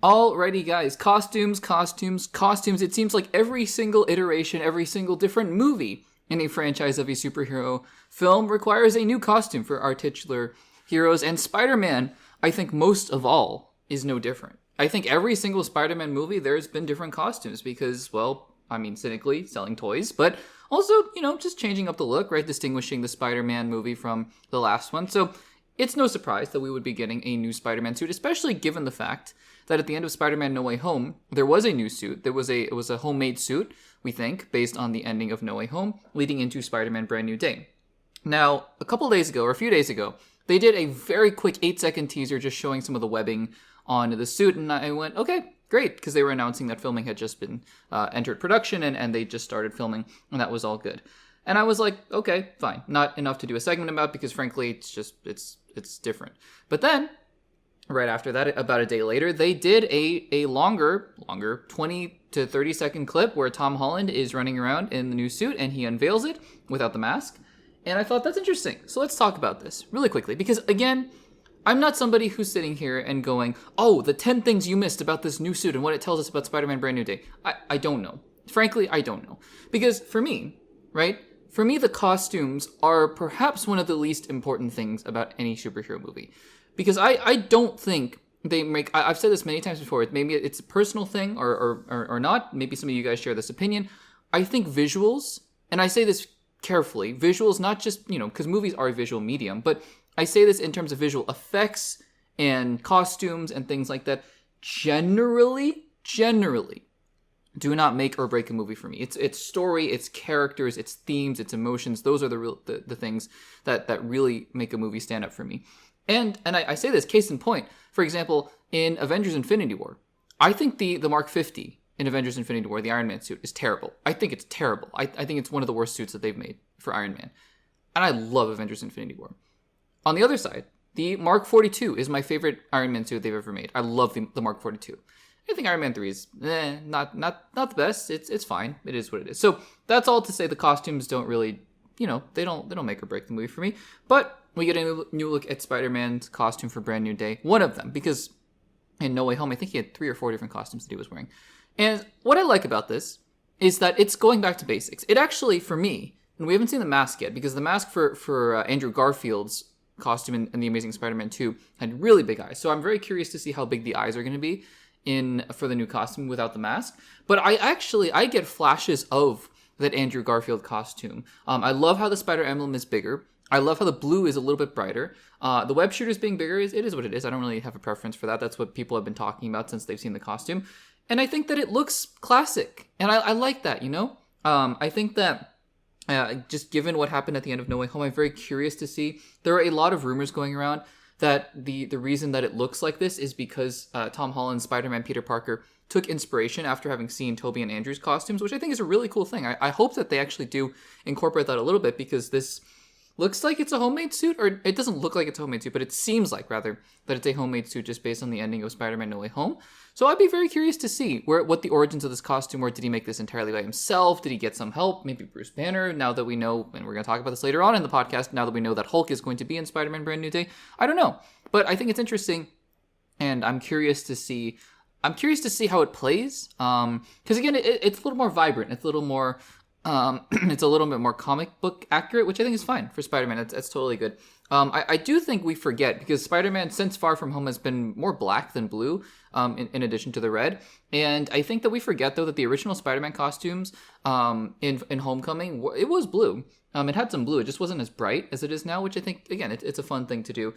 Alrighty, guys. Costumes. It seems like every single iteration, every single different movie in a franchise of a superhero film requires a new costume for our titular heroes. And Spider-Man, I think most of all, is no different. I think every single Spider-Man movie, there's been different costumes because, well, I mean, cynically, selling toys, but also, just changing up the look, right? Distinguishing the Spider-Man movie from the last one. So it's no surprise that we would be getting a new Spider-Man suit, especially given the fact that at the end of Spider-Man No Way Home, there was a new suit. It was a homemade suit, we think, based on the ending of No Way Home, leading into Spider-Man Brand New Day. Now, a few days ago, they did a very quick 8-second teaser just showing some of the webbing on the suit, and I went, okay, great, because they were announcing that filming had just been entered production, and they just started filming, and that was all good. And I was like, okay, fine. Not enough to do a segment about, because frankly, it's different. But then, right after that, about a day later, they did a longer 20 to 30 second clip where Tom Holland is running around in the new suit and he unveils it without the mask. And I thought, that's interesting. So let's talk about this really quickly. Because again, I'm not somebody who's sitting here and going, oh, the 10 things you missed about this new suit and what it tells us about Spider-Man Brand New Day. I don't know. Frankly, I don't know. Because for me, right? For me, the costumes are perhaps one of the least important things about any superhero movie. Because I don't think they make... I've said this many times before. Maybe it's a personal thing or not. Maybe some of you guys share this opinion. I think visuals, and I say this carefully, visuals, not just, because movies are a visual medium, but I say this in terms of visual effects and costumes and things like that, generally, do not make or break a movie for me. It's story, it's characters, it's themes, it's emotions. Those are the things that really make a movie stand up for me. And I say this, case in point, for example, in Avengers Infinity War, I think the Mark 50 in Avengers Infinity War, the Iron Man suit, is terrible. I think it's terrible. I think it's one of the worst suits that they've made for Iron Man. And I love Avengers Infinity War. On the other side, the Mark 42 is my favorite Iron Man suit they've ever made. I love the Mark 42. I think Iron Man 3 is not the best. It's fine. It is what it is. So that's all to say the costumes don't really, they don't make or break the movie for me. But we get a new look at Spider-Man's costume for Brand New Day. One of them, because in No Way Home, I think he had 3 or 4 different costumes that he was wearing. And what I like about this is that it's going back to basics. It actually, for me, and we haven't seen the mask yet, because the mask for Andrew Garfield's costume in The Amazing Spider-Man 2 had really big eyes. So I'm very curious to see how big the eyes are going to be for the new costume without the mask. But I get flashes of that Andrew Garfield costume. I love how the spider emblem is bigger. I love how the blue is a little bit brighter. The web shooters being bigger, it is what it is. I don't really have a preference for that. That's what people have been talking about since they've seen the costume. And I think that it looks classic. And I like that, I think that just given what happened at the end of No Way Home, I'm very curious to see. There are a lot of rumors going around that the reason that it looks like this is because Tom Holland's Spider-Man Peter Parker took inspiration after having seen Tobey and Andrew's costumes, which I think is a really cool thing. I hope that they actually do incorporate that a little bit, because this looks like it's a homemade suit, or it doesn't look like it's a homemade suit, but it seems like, rather, that it's a homemade suit just based on the ending of Spider-Man No Way Home. So I'd be very curious to see what the origins of this costume were. Did he make this entirely by himself? Did he get some help? Maybe Bruce Banner, now that we know, and we're going to talk about this later on in the podcast, now that we know that Hulk is going to be in Spider-Man Brand New Day. I don't know. But I think it's interesting, and I'm curious to see how it plays. Because again, it's a little more vibrant. It's a little more... it's a little bit more comic book accurate, which I think is fine for Spider-Man. That's totally good. I do think we forget, because Spider-Man, since Far From Home, has been more black than blue, in addition to the red. And I think that we forget, though, that the original Spider-Man costumes in Homecoming, it was blue. It had some blue. It just wasn't as bright as it is now, which I think, again, it's a fun thing to do,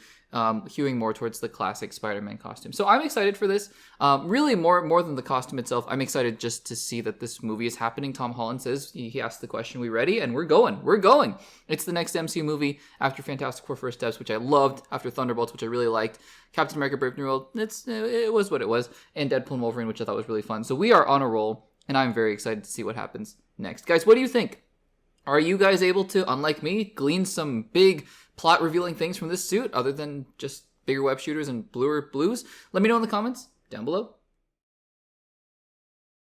hewing more towards the classic Spider-Man costume. So I'm excited for this. Really, more than the costume itself, I'm excited just to see that this movie is happening. Tom Holland says, he asked the question, we ready? And we're going. It's the next MCU movie after Fantastic Four First Steps, which I loved, after Thunderbolts, which I really liked, Captain America Brave New World, it was what it was, and Deadpool and Wolverine, which I thought was really fun. So we are on a roll, and I'm very excited to see what happens next. Guys, what do you think? Are you guys able to, unlike me, glean some big plot-revealing things from this suit, other than just bigger web shooters and bluer blues? Let me know in the comments down below.